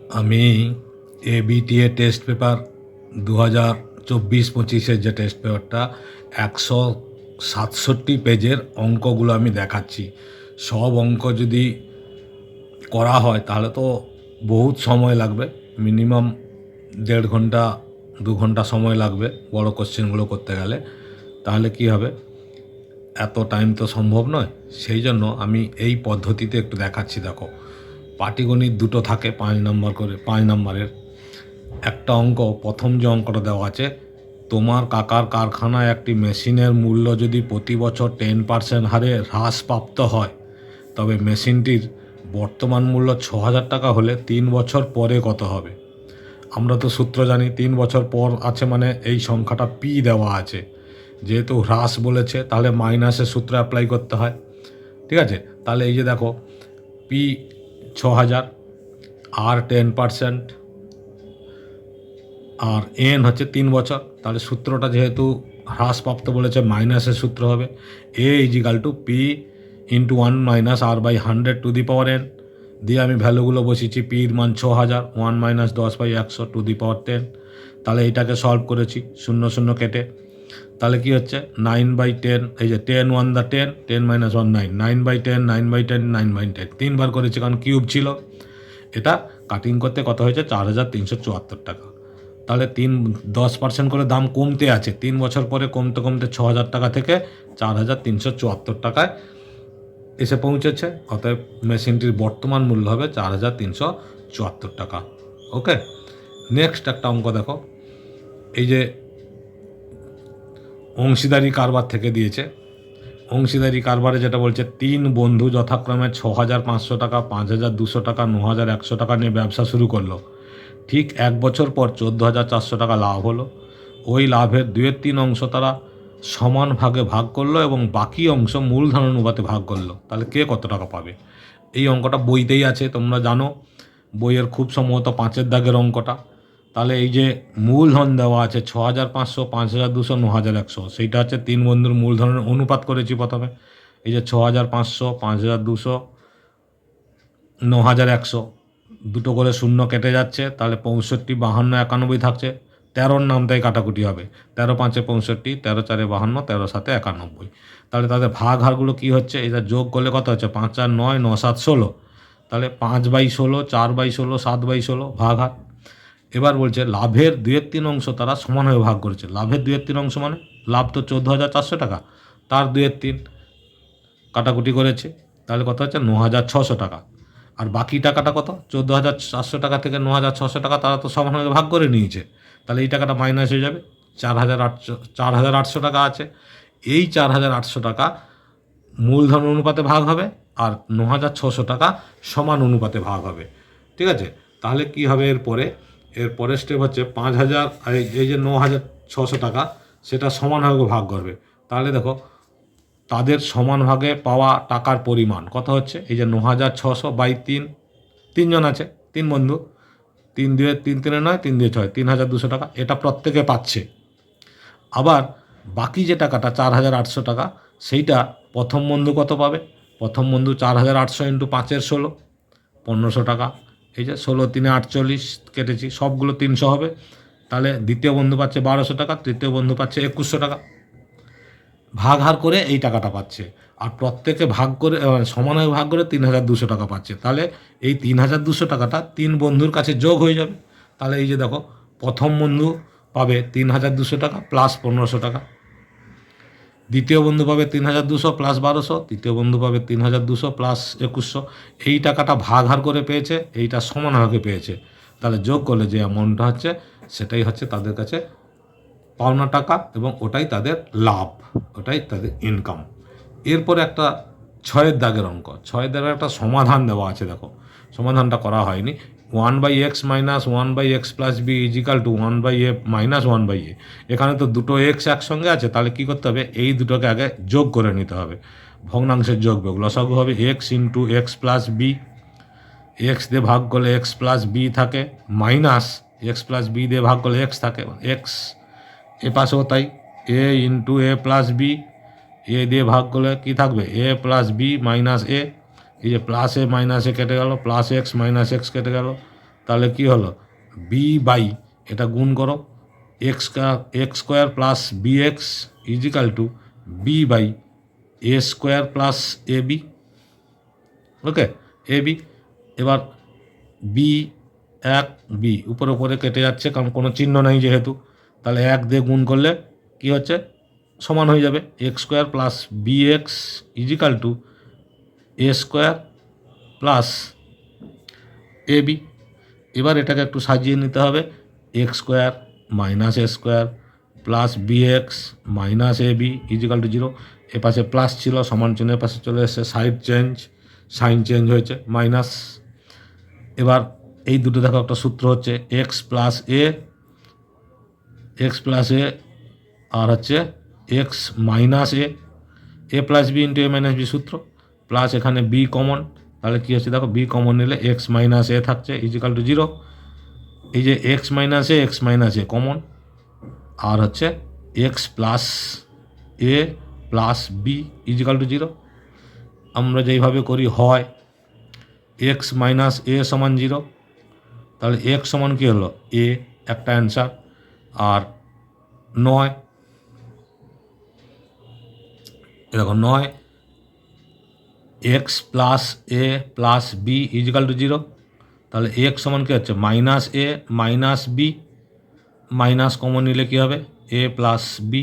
আমি ABTA test paper 2024-25-এর যে test পেপারটা 167 পেজের অঙ্কগুলো আমি দেখাচ্ছি। সব অঙ্ক যদি করা হয় তাহলে তো বহুত সময় লাগবে, মিনিমাম 1.5 ঘন্টা 2 ঘন্টা সময় লাগবে বড় কোশ্চেনগুলো করতে গেলে। তাহলে কি হবে, এত টাইম তো সম্ভব নয়। সেই জন্য আমি এই পদ্ধতিতে একটু দেখাচ্ছি। দেখো, পাটিগণিত দুটো থাকে 5 নম্বর করে, 5 নম্বরের একটা অঙ্ক। প্রথম যে অঙ্কটা দেওয়া আছে, তোমার কাকার কারখানায় একটি মেশিনের মূল্য যদি প্রতি বছর 10% হারে হ্রাসপ্রাপ্ত হয়, তবে মেশিনটির বর্তমান মূল্য 6,000 টাকা হলে 3 বছর পরে কত হবে? আমরা তো সূত্র জানি, 3 বছর পর আছে মানে এই সংখ্যাটা পি দেওয়া আছে। যেহেতু হ্রাস বলেছে তাহলে মাইনাসের সূত্র অ্যাপ্লাই করতে হয়। ঠিক আছে, তাহলে এই যে দেখো, পি 6,000 আর 10%, আর এন হচ্ছে 3 বছর। তাহলে সূত্রটা যেহেতু হ্রাসপ্রাপ্ত বলেছে, মাইনাসের সূত্র হবে A equal to P into 1 - r/100 দিয়ে আমি ভ্যালুগুলো বসিয়েছি। পির মান 6,000, 1 - 10/100 তাহলে এইটাকে সলভ করেছি, 0 0 কেটে। তাহলে কি হচ্ছে, 9/10, এই যে 10 1 দা 10, 10 - 1 9, 9/10, 9/10, 9/10, 3বার করেছি কারণ কিউব ছিল। এটা কাটিং করতে কত হয়েছে, 4,374 টাকা। তাহলে 10% করে দাম কমতে আছে, 3 বছর পরে কমতে কমতে 6,000 টাকা থেকে 4,374 টাকায় এসে পৌঁছেছে। অতএব মেশিনটির বর্তমান মূল্য হবে 4,374 টাকা। ওকে, নেক্সট একটা অঙ্ক দেখো। এই যে অংশীদারি কারবার থেকে দিয়েছে, অংশীদারি কারবারে যেটা বলছে, 3 বন্ধু যথাক্রমে 6,500 টাকা, 5,200 টাকা, 9,100 টাকা নিয়ে ব্যবসা শুরু করলো। ঠিক 1 বছর পর 14,400 টাকা লাভ হলো। ওই লাভের 2/3 অংশ তারা সমান ভাগে ভাগ করলো এবং বাকি অংশ মূলধন অনুপাতে ভাগ করলো। তাহলে কে কত টাকা পাবে? এই অঙ্কটা বইতেই আছে, তোমরা জানো, বইয়ের খুব সম্ভবত 5-এর দাগের অঙ্কটা। তাহলে এই যে মূলধন দেওয়া আছে 6,500, 5,200, 9,100, সেইটা হচ্ছে 3 বন্ধুর মূলধনের অনুপাত করেছি প্রথমে। এই যে 6,500, 5,200, 9,100, দুটো করে শূন্য কেটে যাচ্ছে। তাহলে 65, 52, 91 থাকছে। 13-র নামটাই কাটাকুটি হবে, 13 5-এ 65, 13 4-এ 52, 13 7-এ 91। তাহলে তাদের ভাগ হারগুলো কী হচ্ছে, এটা যোগ করলে কত হচ্ছে, 5 4 9, 9 7 16। তাহলে 5/16, 4/16, 7/16 ভাগ হার। এবার বলছে লাভের 2/3 অংশ তারা সমানভাবে ভাগ করেছে। লাভের 2/3 অংশ মানে লাভ তো 14,400 টাকা, তার 2/3 কাটাকুটি করেছে। তাহলে কত হচ্ছে, 9,600 টাকা। আর বাকি টাকাটা কত, 14,400 টাকা থেকে 9,600 টাকা তারা তো সমানভাবে ভাগ করে নিয়েছে। তাহলে এই টাকাটা মাইনাস হয়ে যাবে, 4,800 টাকা আছে। এই 4,800 টাকা মূলধন অনুপাতে ভাগ হবে, আর 9,600 টাকা সমান অনুপাতে ভাগ হবে। ঠিক আছে, তাহলে কি হবে এর পরের স্টেপ হচ্ছে 5,000, এই যে 9,600 টাকা সেটা সমানভাবে ভাগ করবে। তাহলে দেখো, তাদের সমান ভাগে পাওয়া টাকার পরিমাণ কত হচ্ছে, এই যে 9,600/3, 3জন আছে, 3 বন্ধু, 3 2 3 3 9, 3 2 6, 3,200 টাকা এটা প্রত্যেকে পাচ্ছে। আবার বাকি যে টাকাটা 4,800 টাকা, সেইটা প্রথম বন্ধু কত পাবে, প্রথম বন্ধু 4,800 ইন্টু 5-এর 16, 1,500 টাকা। এই যে 16 3-এ 48 কেটেছি, সবগুলো 300 হবে। তাহলে দ্বিতীয় বন্ধু পাচ্ছে 1,200 টাকা, তৃতীয় বন্ধু পাচ্ছে 2,100 টাকা। ভাগ হার করে এই টাকাটা পাচ্ছে, আর প্রত্যেকে ভাগ করে সমানভাবে ভাগ করে 3,200 টাকা পাচ্ছে। তাহলে এই 3,200 টাকাটা 3 বন্ধুর কাছে যোগ হয়ে যাবে। তাহলে এই যে দেখো, প্রথম বন্ধু পাবে 3,200 টাকা প্লাস 1,500 টাকা, দ্বিতীয় বন্ধু পাবে 3,200 প্লাস 1,200, তৃতীয় বন্ধু পাবে 3,200 প্লাস 2,100। এই টাকাটা ভাগ হার করে পেয়েছে, এইটা সমানভাবে পেয়েছে। তাহলে যোগ করলে যে অ্যামাউন্টটা হচ্ছে, সেটাই হচ্ছে তাদের কাছে পাওনা টাকা, এবং ওটাই তাদের লাভ, ওটাই তাদের ইনকাম। এরপরে একটা 6-এর দাগের অঙ্ক, 6-এর দাগের একটা সমাধান দেওয়া আছে। দেখো, সমাধানটা করা হয়নি। 1/x - 1/x + b = 1/a - 1/a। এখানে তো দুটো এক্স একসঙ্গে আছে, তাহলে কী করতে হবে, এই দুটোকে আগে যোগ করে নিতে হবে। ভগ্নাংশের যোগ বিয়োগ, লসাগু হবে x × x + b। এক্স দিয়ে ভাগ করলে x + b থাকে, মাইনাস x + b দিয়ে ভাগ করলে x থাকে, এক্স এপাশেও তাই, a × a + b, এ দিয়ে ভাগ করলে কী থাকবে, a + b - a। এই যে প্লাস এ মাইনাস এ কেটে গেল, প্লাস x - x কেটে গেল, তাহলে কি হলো, বি বাই এটা গুণ করো, x square plus b x equal to b by a square plus a b. Okay, a b. এবার বি এক বি উপরে উপরে কেটে যাচ্ছে, কারণ কোনো চিহ্ন নেই যেহেতু, তাহলে 1 দিয়ে গুণ করলে কি হচ্ছে, সমান হয়ে যাবে x square plus b x equal to a square plus a b. এবার এটাকে একটু সাজিয়ে নিতে হবে, x square minus a square plus b x minus a b equal to 0। এপাশে প্লাস ছিল, সমান চিহ্ন এপাশে চলে এসছে, সাইন চেঞ্জ হয়েছে মাইনাস। এবার এই দুটো দেখো একটা সূত্র হচ্ছে এক্স প্লাস এ আর হচ্ছে x minus a plus b into a minus b সূত্র, প্লাস এখানে বি কমন, তাহলে কী হচ্ছে দেখো, বি কমন নিলে এক্স মাইনাস এ থাকছে ইজিক্যাল টু 0। এই যে এক্স মাইনাস এ কমন, আর হচ্ছে x plus b equal to 0। আমরা যেইভাবে করি হয় এক্স মাইনাস এ সমান 0, তাহলে এক্স সমান কী হলো, এ একটা অ্যান্সার, আর 9 এরকম 9 x plus A plus b equal to 0, তাহলে এক্স সমান কী হচ্ছে, মাইনাস এ মাইনাস বি, মাইনাস কমন নিলে কী হবে, এ প্লাস বি।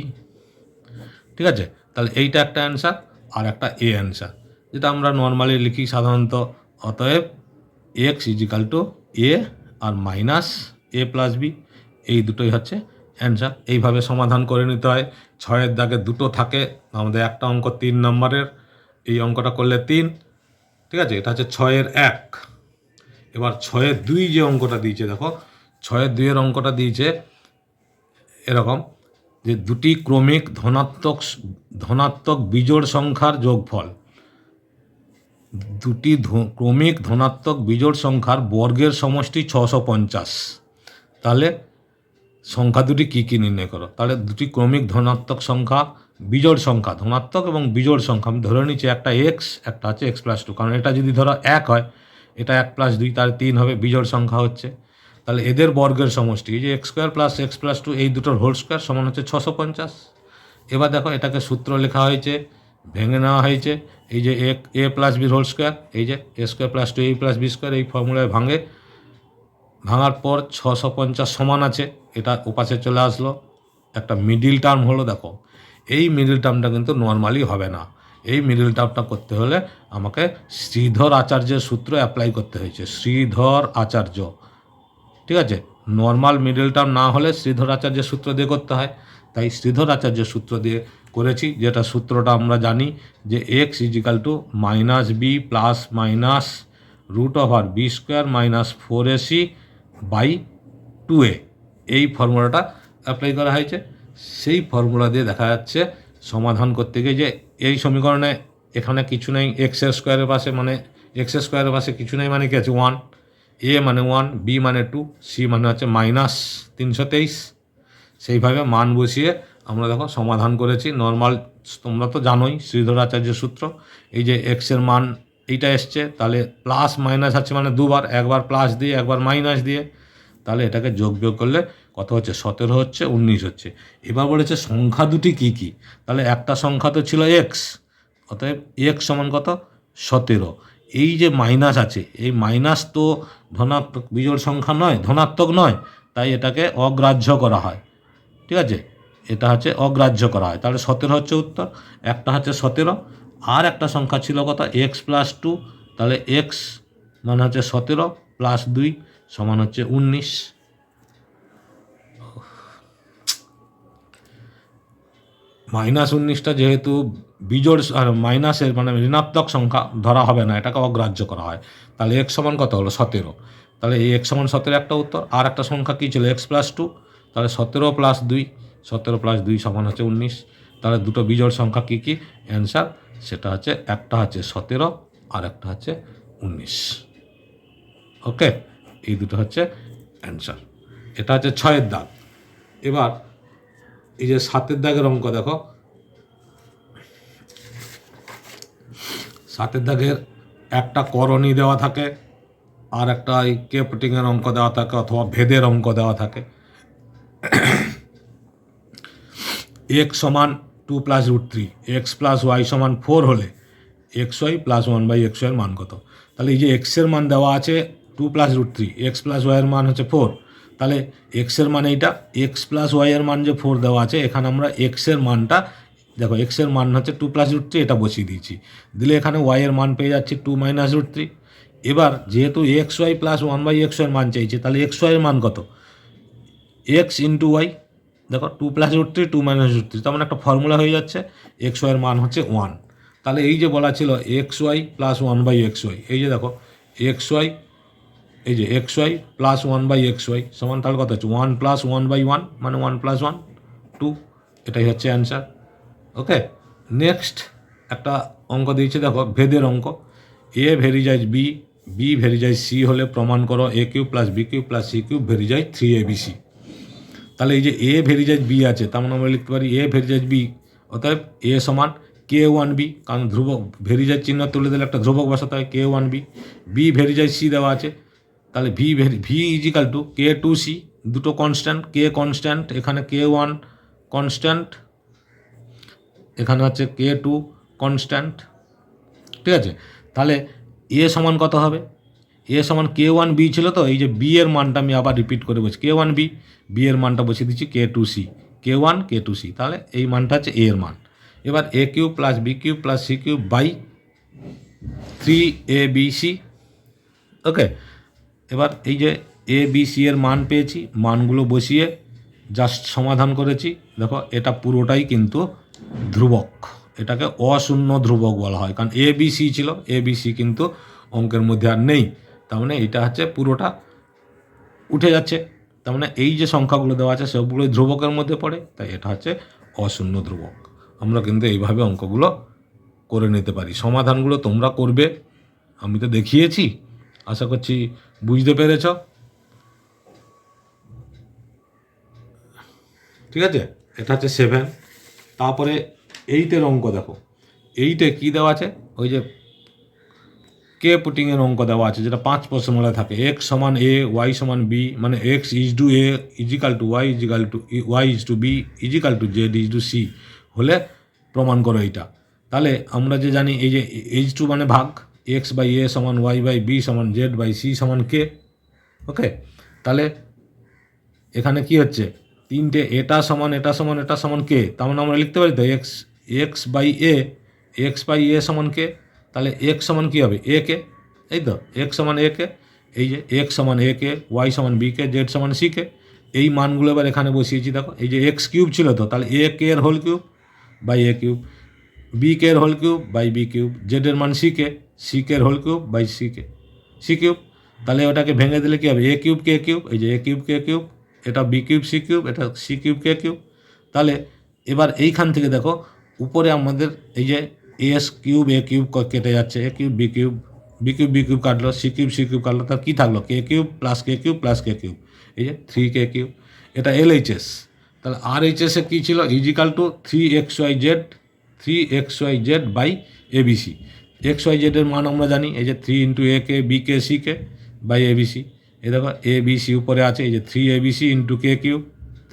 ঠিক আছে, তাহলে এইটা একটা অ্যান্সার আর একটা এ অ্যান্সার, যেটা আমরা নর্মালি লিখি সাধারণত। অতএব x equal to A R minus a plus B, এই দুটোই হচ্ছে অ্যান্সার। এইভাবে সমাধান করে নিতে হয়। 6-এর দাগে দুটো থাকে, আমাদের একটা অঙ্ক 3 নম্বরের, এই অঙ্কটা করলে 3। ঠিক আছে, এটা হচ্ছে 6-এর 1। এবার 6-এর 2 যে অঙ্কটা দিয়েছে দেখো, 6-এর 2-এর অঙ্কটা দিয়েছে এরকম যে দুটি ক্রমিক ধনাত্মক বিজোড় সংখ্যার যোগফল, দুটি ক্রমিক ধনাত্মক বিজোড় সংখ্যার বর্গের সমষ্টি 650। তাহলে সংখ্যা দুটি কী কী নির্ণয় করো। তাহলে দুটি ক্রমিক ধনাত্মক সংখ্যা, বিজোড় সংখ্যা, ধনাত্মক এবং বিজোড় সংখ্যা, আমি ধরে নিচ্ছি একটা এক্স, একটা হচ্ছে এক্স প্লাস 2, কারণ এটা যদি ধরো 1 হয়, এটা 1 প্লাস 2 তাহলে 3 হবে, বিজোড় সংখ্যা হচ্ছে। তাহলে এদের বর্গের সমষ্টি, এই যে x square plus x plus 2 এই দুটোর হোল স্কোয়ার সমান হচ্ছে 650। এবার দেখো এটাকে সূত্র লেখা হয়েছে, ভেঙে নেওয়া হয়েছে, এই যে এ প্লাস বির হোল স্কোয়ার, এই যে এ স্কোয়ার প্লাস 2 এ প্লাস বি স্কোয়ার, এই ফর্মুলায় ভাঙার পর 650 সমান আছে, এটা ওপাশে চলে আসলো। একটা মিডিল টার্ম হলো, দেখো এই মিডিল টার্মটা কিন্তু নর্মালি হবে না। এই মিডিল টার্মটা করতে হলে আমাকে শ্রীধর আচার্যের সূত্র অ্যাপ্লাই করতে হয়েছে, শ্রীধর আচার্য। ঠিক আছে, নর্মাল মিডিল টার্ম না হলে শ্রীধর আচার্যের সূত্র দিয়ে করতে হয়, তাই শ্রীধর আচার্যের সূত্র দিয়ে করেছি, যেটা সূত্রটা আমরা জানি যে x equal to minus b plus minus root over b square minus 4ac by 2a, এই ফর্মুলাটা অ্যাপ্লাই করা হয়েছে। সেই ফর্মুলা দিয়ে দেখা যাচ্ছে সমাধান করতে গিয়ে যে এই সমীকরণে এখানে কিছু নেই, এক্সের স্কোয়ারের পাশে, মানে এক্সের স্কোয়ারের পাশে কিছু নেই, মানে কি আছে 1, এ মানে 1, বি মানে 2, সি মানে হচ্ছে মাইনাস 323। সেইভাবে মান বসিয়ে আমরা দেখো সমাধান করেছি। নর্মাল তোমরা তো জানোই শ্রীধর আচার্যের সূত্র, এই যে এক্সের মান এইটা এসছে, তাহলে প্লাস মাইনাস আছে মানে দুবার, একবার প্লাস দিয়ে একবার মাইনাস দিয়ে, তাহলে এটাকে যোগ বিয়োগ করলে কত হচ্ছে, 17 হচ্ছে, 19 হচ্ছে। এবার বলেছে সংখ্যা দুটি কি কি, তাহলে একটা সংখ্যা তো ছিল এক্স, অতএব এক্স সমান কত, 17। এই যে মাইনাস আছে, এই মাইনাস তো ধনাত্মক বিজোড় সংখ্যা নয়, ধনাত্মক নয়, তাই এটাকে অগ্রাহ্য করা হয়। ঠিক আছে, এটা হচ্ছে অগ্রাহ্য করা হয়, তাহলে 17 হচ্ছে উত্তর। একটা হচ্ছে 17, আর একটা সংখ্যা ছিল কত, এক্স প্লাস 2, তাহলে এক্স মানে হচ্ছে 17 প্লাস 2 সমান হচ্ছে 19। মাইনাস 19টা যেহেতু বিজোড় মাইনাসের মানে ঋণাত্মক সংখ্যা ধরা হবে না, এটাকে অগ্রাহ্য করা হয়, তাহলে এক্স সমান কত হলো, 17। তাহলে এই এক্স সমান 17 একটা উত্তর। আর একটা সংখ্যা কী ছিল, এক্স প্লাস 2, তাহলে 17 প্লাস 2 সমান হচ্ছে 19। তাহলে দুটো বিজোড় সংখ্যা কী কী, অ্যান্সার সেটা হচ্ছে একটা হচ্ছে 17 আর একটা হচ্ছে 19। ওকে, এই দুটো হচ্ছে অ্যান্সার। এটা হচ্ছে 6-এর দাগ। এবার এই যে 7-এর দাগের অঙ্ক দেখো, 7-এর দাগের একটা করণী দেওয়া থাকে আর একটা এই কে পুটিংয়ের অঙ্ক দেওয়া থাকে অথবা ভেদের অঙ্ক দেওয়া থাকে। এক্স সমান 2+√3, এক্স প্লাস ওয়াই সমান 4 হলে এক্স ওয়াই প্লাস 1/x এর মান কত? তাহলে এই যে এক্সের মান দেওয়া আছে 2+√3, এক্স প্লাস ওয়াইয়ের মান হচ্ছে 4, তাহলে এক্সের মান এইটা, এক্স প্লাস ওয়াইয়ের মান যে 4 দেওয়া আছে, এখানে আমরা এক্সের মানটা দেখো, এক্সের মান হচ্ছে 2+√3, এটা বসিয়ে দিয়েছি, দিলে এখানে ওয়াইয়ের মান পেয়ে যাচ্ছি 2-√3। এবার যেহেতু এক্স ওয়াই প্লাস 1/x এর মান চাইছে, তাহলে এক্স ওয়াইয়ের মান কত? এক্স ইন্টু ওয়াই, দেখো 2+√3 2-√3, তার মানে একটা ফর্মুলা হয়ে যাচ্ছে, এক্স ওয়াইয়ের মান হচ্ছে 1। তাহলে এই যে বলা ছিল x Y plus 1/x Y, এই যে দেখো এক্স ওয়াই, এই যে x Y plus 1/x Y সমান তাহলে কত হচ্ছে 1 + 1/1, মানে 1 + 1 2, এটাই হচ্ছে অ্যান্সার। ওকে, নেক্সট একটা অঙ্ক দিয়েছে দেখো, ভেদের অঙ্ক। এ ভেরিজাইজ বি, বি ভেরিজাইজ সি হলে প্রমাণ করো a³ + b³ + c³ ভেরিজাইজ 3abc। তাহলে এই যে এ ভেরিজাইজ বি আছে, তার মানে আমরা লিখতে পারি এ ভেরিজাইজ বি, অতএব এ সমান k1b, কারণ ধ্রুবক ভেরিজাইজ চিহ্ন তুলে দিলে একটা ধ্রুবক বসাতে হয়, k1b। বি ভেরিজাইজ সি দেওয়া আছে, তাহলে ভি ইজিক্যাল টু k2c, দুটো কনস্ট্যান্ট, কে কনস্ট্যান্ট, এখানে k1 কনস্ট্যান্ট, এখানে হচ্ছে k2 কনস্ট্যান্ট, ঠিক আছে। তাহলে এ সমান কত হবে? এ সমান k1b ছিল, তো এই যে বি এর মানটা আমি আবার রিপিট করে বলছি, k1b, বি এর মানটা বসিয়ে দিচ্ছি k2c, k1 k2c, তাহলে এই মানটা হচ্ছে এ এর মান। এবার a³ + b³ + c³ by 3abc। ওকে, এবার এই যে এ বি সি এর মান পেয়েছি, মানগুলো বসিয়ে জাস্ট সমাধান করেছি। দেখো এটা পুরোটাই কিন্তু ধ্রুবক, এটাকে অশূন্য ধ্রুবক বলা হয়, কারণ এ বি সি ছিল, এ বি সি কিন্তু অঙ্কের মধ্যে আর নেই, তার মানে এটা হচ্ছে পুরোটা উঠে যাচ্ছে, তার মানে এই যে সংখ্যাগুলো দেওয়া আছে সবগুলোই ধ্রুবকের মধ্যে পড়ে, তাই এটা হচ্ছে অশূন্য ধ্রুবক। আমরা কিন্তু এইভাবে অঙ্কগুলো করে নিতে পারি। সমাধানগুলো তোমরা করবে, আমি তো দেখিয়েছি, আশা করছি বুঝতে পেরেছ। ঠিক আছে, এটা হচ্ছে 7। তারপরে 8-এর অঙ্ক দেখো, 8-এ কী দেওয়া আছে, ওই যে কে পুটিংয়ের অঙ্ক দেওয়া আছে, যেটা 5 প্রশ্নমালায় থাকে, এক্স সমান এ, ওয়াই সমান বি, মানে x is to a equal to y equal to y is to b equal to z is to c হলে প্রমাণ করো এইটা। তাহলে আমরা যে জানি এই যে H2 মানে ভাগ, x/a সমান y/b সমান z/c সমান k। ওকে, তাহলে এখানে কি হচ্ছে, তিনটে এটা সমান এটা সমান এটা সমান k, তার মানে আমরা লিখতে পারি তো x/a সমান k। তাহলে x সমান কী হবে, a k, এই তো x সমান a k, এই যে x সমান a k, y সমান b k, z সমান c k। এই মানগুলো এবার এখানে বসিয়েছি, দেখো এই যে x³ ছিল, তো তাহলে a k এর whole cube by a³, b k এর whole cube by b³, Z এর মান c k এর হোল কিউব বাই c³ তাহলে ওটাকে ভেঙে দিলে কী হবে, a³ k³, এই যে a³ k³, এটা b³ c³, এটা c³ k³। তাহলে এবার এইখান থেকে দেখো উপরে আমাদের এই যে s³ a³ কেটে যাচ্ছে, a³ b³ কাটলো, c³ কাটলো, তার কী থাকলো, k³ + k³ + k³, এই যে 3k³। এটা LHS। তাহলে RHS এ কী ছিল, equal to 3xyz by ABC। xyz এর মান আমরা জানি, এই যে 3 × a k b k c k by ABC। এই দেখো ABC উপরে আছে, এই যে 3abc × k³,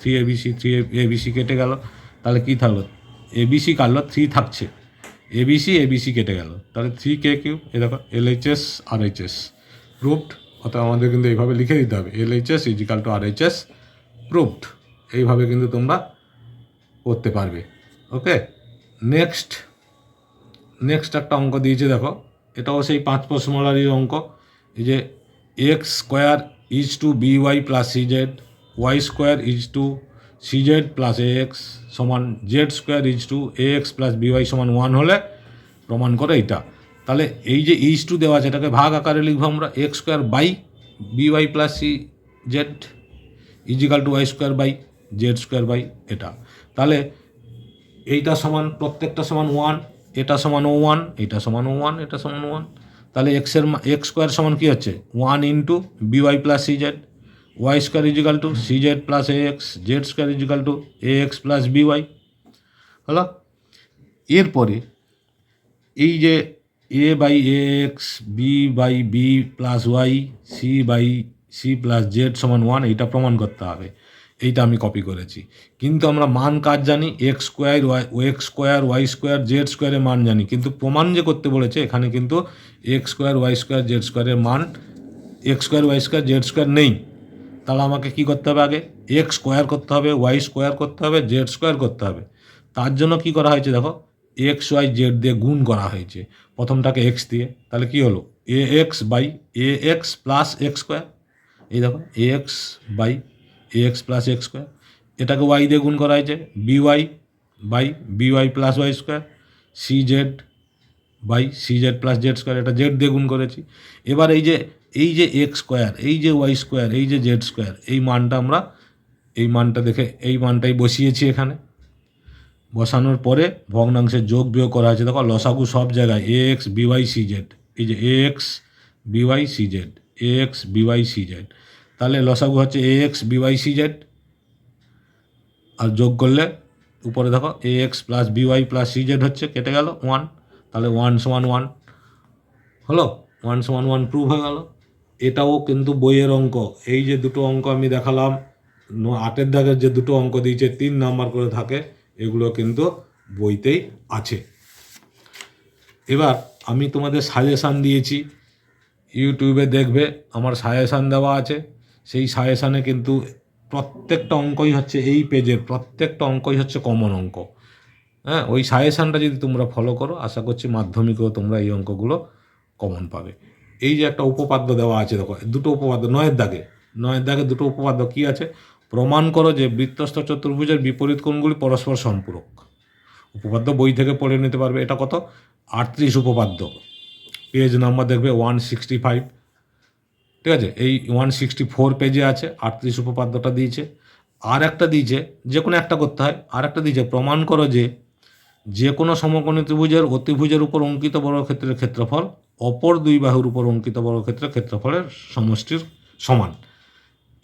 3abc কেটে গেল, তাহলে কী থাকলো, ABC কাটলো, 3 থাকছে, ABC কেটে গেল, তাহলে 3k³। এই দেখো LHS RHS প্রুভড, অর্থাৎ আমাদের কিন্তু এইভাবে লিখে দিতে হবে, LHS equal to RHS proved. এইভাবে কিন্তু তোমরা করতে পারবে। ওকে, নেক্সট একটা অঙ্ক দিয়েছে দেখো, এটাও সেই 5 প্রশ্নমালারই অঙ্ক। এই যে x² is to by + cz, y² is to cz + ax সমান z² is two ax + by সমান 1 হলে প্রমাণ করে এইটা। তাহলে এই যে ইজ টু দেওয়া আছে, এটাকে ভাগ আকারে লিখবো আমরা, x² by by + cz equal to y² by z² by এটা। তাহলে এইটা সমান, প্রত্যেকটা সমান 1, এটা সমান 1, এটা সমান 1, এটা সমান 1। তাহলে x² সমান কী হচ্ছে, 1 × by + cz, y² equal to cz + ax, z² equal to ax + by হলো। এরপরে এই যে a by a x b by b plus y c by c plus z সমান 1, এইটা প্রমাণ করতে হবে। এইটা আমি কপি করেছি। কিন্তু আমরা মান কাজ জানি, x square y square z স্কোয়ারের মান জানি, কিন্তু প্রমাণ যে করতে বলেছে এখানে কিন্তু x square y square z স্কোয়ারের মান, x square y square z square নেই। তাহলে আমাকে কি করতে হবে? আগে এক্স স্কোয়ার করতে হবে, ওয়াই স্কোয়ার করতে হবে, জেড স্কোয়ার করতে হবে। তার জন্য কি করা হয়েছে দেখো, এক্স ওয়াই জেড দিয়ে গুণ করা হয়েছে। প্রথমটাকে এক্স দিয়ে, তাহলে কি হলো? A x by a x plus x square. এই দেখো a x by a x plus x square. এটাকে ওয়াই দিয়ে গুণ করা হয়েছে, b y by b y plus y square. C z by c z plus z square, এটা z দিয়ে গুণ করেছি। এবার এই যে এক্স স্কোয়ার, এই যে ওয়াই স্কোয়ার, এই যে জেড স্কোয়ার, এই মানটা আমরা এই মানটা দেখে এই মানটাই বসিয়েছি এখানে। বসানোর পরে ভগ্নাংশের যোগ বিয়োগ করা হয়েছে। দেখো লসাগু সব জায়গায় a x b y c z, এই যে a x b y c z, a x b y c z. তাহলে লসাগু হচ্ছে a x b y c z, আর যোগ করলে উপরে দেখো a x plus b y plus c z হচ্ছে, কেটে গেল 1। তাহলে 1 সমান 1 হলো, 1 সমান 1 প্রুভ হয়ে গেল। এটাও কিন্তু বইয়ের অঙ্ক। এই যে দুটো অঙ্ক আমি দেখালাম, 8 দাগের যে দুটো অঙ্ক দিয়েছে 3 নাম্বার করে থাকে, এগুলো কিন্তু বইতেই আছে। এবার আমি তোমাদের সাজেশান দিয়েছি, ইউটিউবে দেখবে আমার সাজেশান দেওয়া আছে। সেই সাজেশানে কিন্তু প্রত্যেকটা অঙ্কই হচ্ছে এই পেজের প্রত্যেকটা অঙ্কই হচ্ছে কমন অঙ্ক। হ্যাঁ, ওই সাজেশানটা যদি তোমরা ফলো করো, আশা করছি মাধ্যমিকেও তোমরা এই অঙ্কগুলো কমন পাবে। এই যে একটা উপপাদ্য দেওয়া আছে, দেখো দুটো উপপাদ্য 9 দাগে দুটো উপপাদ্য কি আছে? প্রমাণ করো যে বৃত্তস্থ চতুর্ভুজের বিপরীত কোণগুলি পরস্পর সম্পূরক। উপপাদ্য বই থেকে পড়ে নিতে পারবে। এটা কত? 38 উপপাদ্য, পেজ নাম্বার দেখবে 165। ঠিক আছে, এই 164 পেজে আছে, 38 উপপাদ্যটা দিয়েছে। আর একটা দিয়েছে, যে কোনো একটা করতে হয়। আর একটা দিয়েছে, প্রমাণ করো যে কোনো সমকোণী ত্রিভুজের অতিভুজের উপর অঙ্কিত বর্গক্ষেত্রের ক্ষেত্রফল অপর দুই বাহুর উপর অঙ্কিত বর্গক্ষেত্রের ক্ষেত্রফলের সমষ্টির সমান।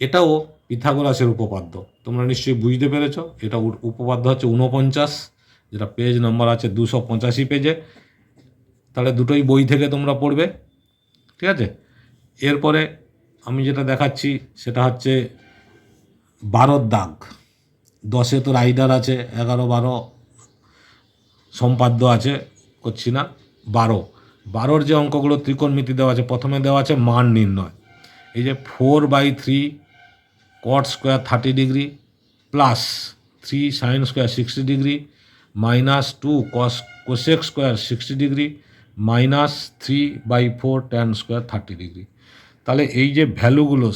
এটাও পিথাগোরাসের উপপাদ্য, তোমরা নিশ্চয়ই বুঝতে পেরেছ। এটা উপপাদ্য হচ্ছে 49, যেটা পেজ নাম্বার আছে 285 পেজে। তাহলে দুটোই বই থেকে তোমরা পড়বে। ঠিক আছে, এরপরে আমি যেটা দেখাচ্ছি সেটা হচ্ছে 12 দাগ। 10 তো রাইডার আছে, 11, 12 সম্পাদ্য আছে, করছি না। 12 যে অঙ্কগুলো ত্রিকোণমিতি দেওয়া আছে, প্রথমে দেওয়া আছে মান নির্ণয়। এই যে 4/3 cot square 30 degree plus 3 sine square 60 degree minus 2 cosec square 60 degree minus 3/4 tan square 30 degree. তাহলে এই যে ভ্যালুগুলো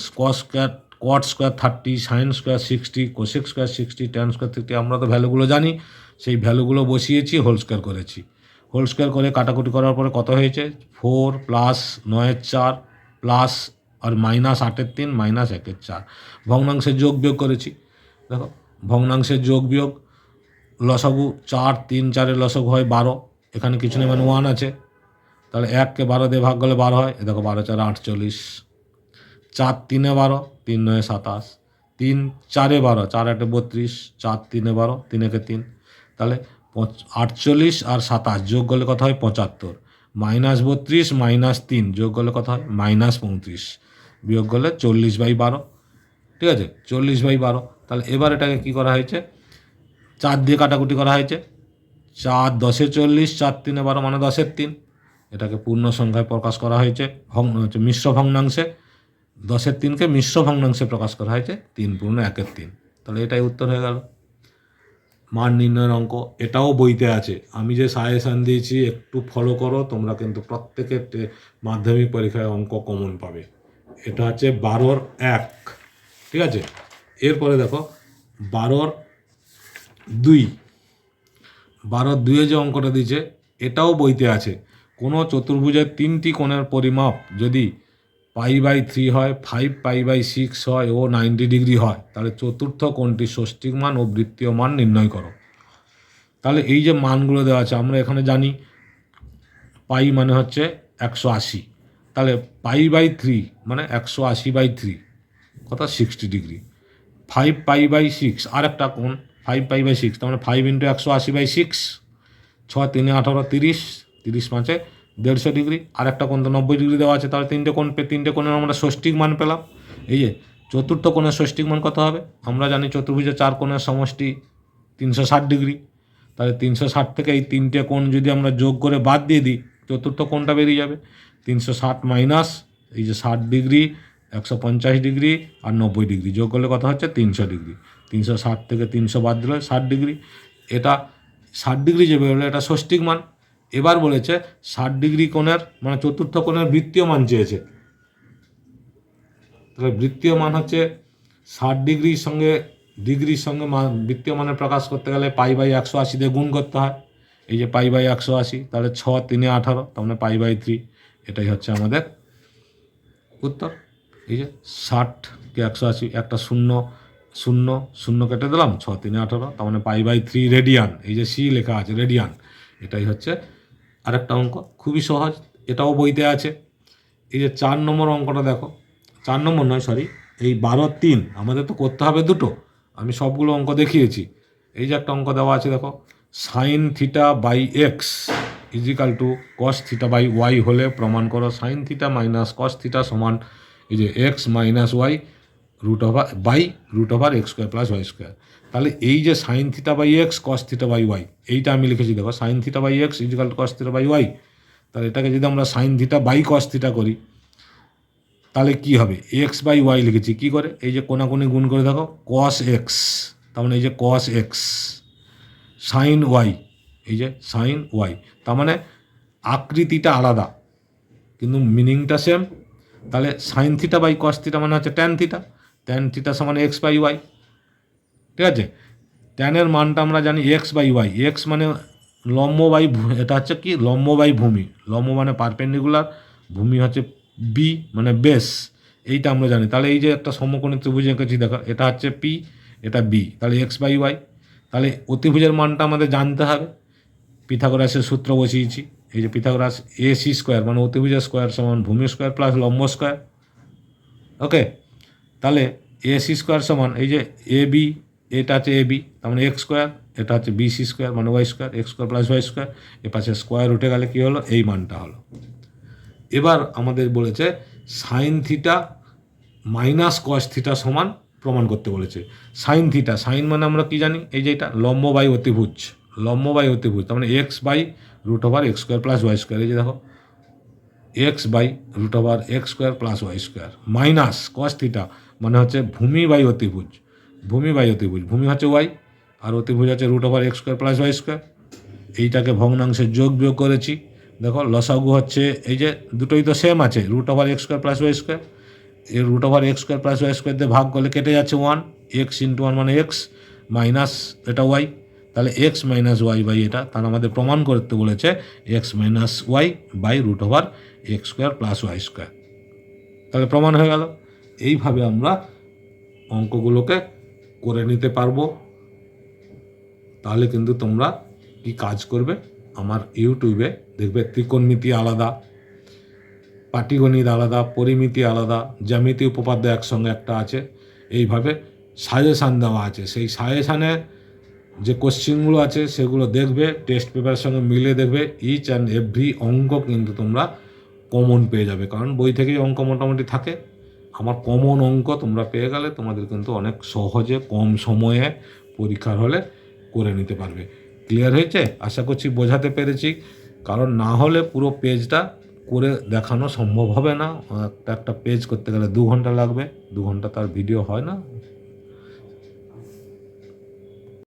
cot square 30, sine square 60, cosec square 60, tan square 30, আমরা তো ভ্যালুগুলো জানি। সেই ভ্যালুগুলো বসিয়েছি, হোল স্কোয়ার করেছি। হোল স্কোয়ার করে কাটাকুটি করার পরে কত হয়েছে? 4 প্লাস 9/4 প্লাস আর মাইনাস 8/3 মাইনাস 1/4। ভগ্নাংশের যোগ বিয়োগ করেছি। দেখো ভগ্নাংশের যোগ বিয়োগ, লসাগু 4, 3, 4-এর লসাগু হয় 12। এখানে কিছু নেই, মানে 1 আছে। তাহলে 1কে 12 দিয়ে ভাগ করলে 12 হয়। দেখো 12 4 48, 4 3 12, 3 9 27, 3 4 12, 4 8 32, 4 3 12, 3 1 3। তাহলে 48 আর 27 যোগ করলে কত হয়? 75। মাইনাস 32 মাইনাস 3 যোগ করলে কত হয়? মাইনাস 35। বিয়োগ করলে 40/12। ঠিক আছে, 40/12। তাহলে এবার এটাকে কী করা হয়েছে? 4 দিয়ে কাটাকুটি করা হয়েছে। 4 10 40, 4 3 12 মানে 10/3। এটাকে পূর্ণ সংখ্যায় প্রকাশ করা হয়েছে, মিশ্র ভগ্নাংশে। 10/3কে মিশ্র ভগ্নাংশে প্রকাশ করা হয়েছে 3 পূর্ণ 1/3। তাহলে এটাই উত্তর হয়ে গেল। মান নির্ণয়ের অঙ্ক, এটাও বইতে আছে। আমি যে সাজেশান দিয়েছি একটু ফলো করো, তোমরা কিন্তু প্রত্যেকের মাধ্যমিক পরীক্ষায় অঙ্ক কমন পাবে। এটা হচ্ছে 12-1। ঠিক আছে, এরপরে দেখো 12-2। 12-2 যে অঙ্কটা দিয়েছে এটাও বইতে আছে। কোনো চতুর্ভুজের 3টি কোণের পরিমাপ যদি π/3 হয়, 5π/6 হয় ও 90 ডিগ্রি হয়, তাহলে চতুর্থ কোণটির ষষ্ঠিক মান ও বৃত্তীয় মান নির্ণয় করো। তাহলে এই যে মানগুলো দেওয়া আছে, আমরা এখানে জানি পাই মানে হচ্ছে 180। তাহলে π/3 মানে 180/3 কত? 60 ডিগ্রি। 5π/6 আর একটা কোণ 5π/6, তার মানে 5 × 180/6, 6 3 18 30, 30 5 150 ডিগ্রি, আর একটা কোণ তো 90 ডিগ্রি দেওয়া আছে, তাহলে তিনটে কোণের আমরা ষষ্ঠিক মান পেলাম। এই যে চতুর্থ কোণের ষষ্ঠিক মান কত হবে? আমরা জানি চতুর্ভুজের 4 কোণের সমষ্টি 360 ডিগ্রি, তাহলে 360 থেকে এই তিনটে কোণ যদি আমরা যোগ করে বাদ দিয়ে দিই, চতুর্থ কোণটা বেরিয়ে যাবে। 360 মাইনাস এই যে 60 ডিগ্রি, 150 ডিগ্রি আর 90 ডিগ্রি যোগ করলে কত হচ্ছে? 300 ডিগ্রি। 360 থেকে 300 বাদ দিলে 60 ডিগ্রি। এটা 60 ডিগ্রি যে বেরোলো এটা ষষ্ঠিক মান। এবার বলেছে 60 ডিগ্রি কোণের মানে চতুর্থ কোণের বৃত্তীয় মান চেয়েছে। তাহলে বৃত্তীয় মান হচ্ছে 60 ডিগ্রির সঙ্গে বৃত্তীয় মানের প্রকাশ করতে গেলে π/180 দিয়ে গুণ করতে হয়। এই যে π/180, তাহলে 6 3 18, তার মানে π/3। এটাই হচ্ছে আমাদের উত্তর। এই যে 60 কে 180, একটা শূন্য শূন্য শূন্য কেটে দিলাম, 6 3 18, তার মানে π/3 রেডিয়ান। এই যে সি লেখা আছে রেডিয়ান, এটাই হচ্ছে আরেকটা অঙ্ক, খুবই সহজ, এটাও বইতে আছে। এই যে 4 নম্বর অঙ্কটা দেখো, 4 নম্বর নয় সরি, এই 12-3 আমাদের তো করতে হবে দুটো, আমি সবগুলো অঙ্ক দেখিয়েছি। এই যে একটা অঙ্ক দেওয়া আছে দেখো, sine theta by x equal to cos theta by y হলে প্রমাণ করো sine theta minus cos theta সমান এই যে x minus y root over x square plus y square. তাহলে এই যে sine theta by x cos theta by y, এইটা আমি লিখেছি দেখো, sine theta by x equal to cos theta by y. তাহলে এটাকে যদি আমরা sine theta by cos theta করি তাহলে কি হবে? এক্স বাই ওয়াই লিখেছি, কী করে? এই যে কোনাকুনি গুণ করে দেখো, কস এক্স, তার মানে এই যে কস এক্স সাইন ওয়াই, এই যে সাইন ওয়াই, তার মানে আকৃতিটা আলাদা কিন্তু মিনিংটা সেম। তাহলে sine theta by cos theta মানে হচ্ছে ট্যান থিটা সমান এক্স বাই ওয়াই, ঠিক আছে? ট্যানের মানটা আমরা জানি এক্স বাই ওয়াই, এক্স মানে লম্ব বাই, এটা হচ্ছে কি লম্ব বাই ভূমি, লম্ব মানে পারপেন্ডিকুলার, ভূমি হচ্ছে বি মানে বেস, এইটা আমরা জানি। তাহলে এই যে একটা সমকোণী ত্রিভুজ এঁকেছি দেখো, এটা হচ্ছে পি, এটা বি, তাহলে এক্স বাই ওয়াই। তাহলে অতিভুজের মানটা আমাদের জানতে হবে, পিথাগোরাসের সূত্র বসিয়েছি। এই যে পিথাগোরাস এ সি স্কোয়ার মানে অতিভুজের স্কোয়ার সমান ভূমি স্কোয়ার প্লাস লম্ব স্কোয়ার। ওকে, তাহলে এ সি স্কোয়ার সমান এই যে এ বি, এটা হচ্ছে এ বি, তার মানে এক্স স্কোয়ার, এটা হচ্ছে বি সি স্কোয়ার মানে y square, x square plus y square, এ পাশে স্কোয়ার উঠে গেলে কী হলো? এই মানটা হলো। এবার আমাদের বলেছে sign theta minus cos theta সমান প্রমাণ করতে বলেছে। সাইন থিটা, সাইন মানে আমরা কি জানি? এই যে এটা লম্ব বাই অতিভুজ, তার মানে x by root over x square plus y square. এই যে দেখো x by root over x square plus y square minus cos theta মানে হচ্ছে ভূমি বাই অতিভুজ, ভূমি হচ্ছে ওয়াই আর অতিভুজ হচ্ছে root over x square plus y square. এইটাকে ভগ্নাংশে যোগ বিয়োগ করেছি, দেখো লসাগু হচ্ছে এই যে দুটোই তো সেম আছে, root over x square plus y square, এই root over x square plus y square দিয়ে ভাগ করলে কেটে যাচ্ছে 1, এক্স ইন্টু 1 মানে এক্স মাইনাস এটা ওয়াই, তাহলে এক্স মাইনাস ওয়াই বাই এটা, তার আমাদের প্রমাণ করতে বলেছে x minus y by root over x square plus y square. তাহলে প্রমাণ হয়ে গেল। এইভাবে আমরা অঙ্কগুলোকে করে নিতে পারবো। তাহলে কিন্তু তোমরা কি কাজ করবে, আমার ইউটিউবে দেখবে ত্রিকোণমিতি আলাদা, পাটিগণিত আলাদা, পরিমিতি আলাদা, জ্যামিতি উপপাদ্য একসঙ্গে একটা আছে, এইভাবে সাজেশান দেওয়া আছে। সেই সাজেশানে যে কোশ্চেনগুলো আছে সেগুলো দেখবে, টেস্ট পেপারের সঙ্গে মিলে দেখবে, ইচ অ্যান্ড এভরি অঙ্ক কিন্তু তোমরা কমন পেয়ে যাবে, কারণ বই থেকেই অঙ্ক মোটামুটি থাকে। আমার কমন অঙ্ক তোমরা পেয়ে গেলে তোমাদের কিন্তু অনেক সহজে কম সময়ে পরীক্ষার হলে করে নিতে পারবে। ক্লিয়ার হয়েছে? আশা করছি বোঝাতে পেরেছি, কারণ না হলে পুরো পেজটা করে দেখানো সম্ভব হবে না। একটা পেজ করতে গেলে 2 ঘন্টা লাগবে, 2 ঘন্টা তার ভিডিও হয় না।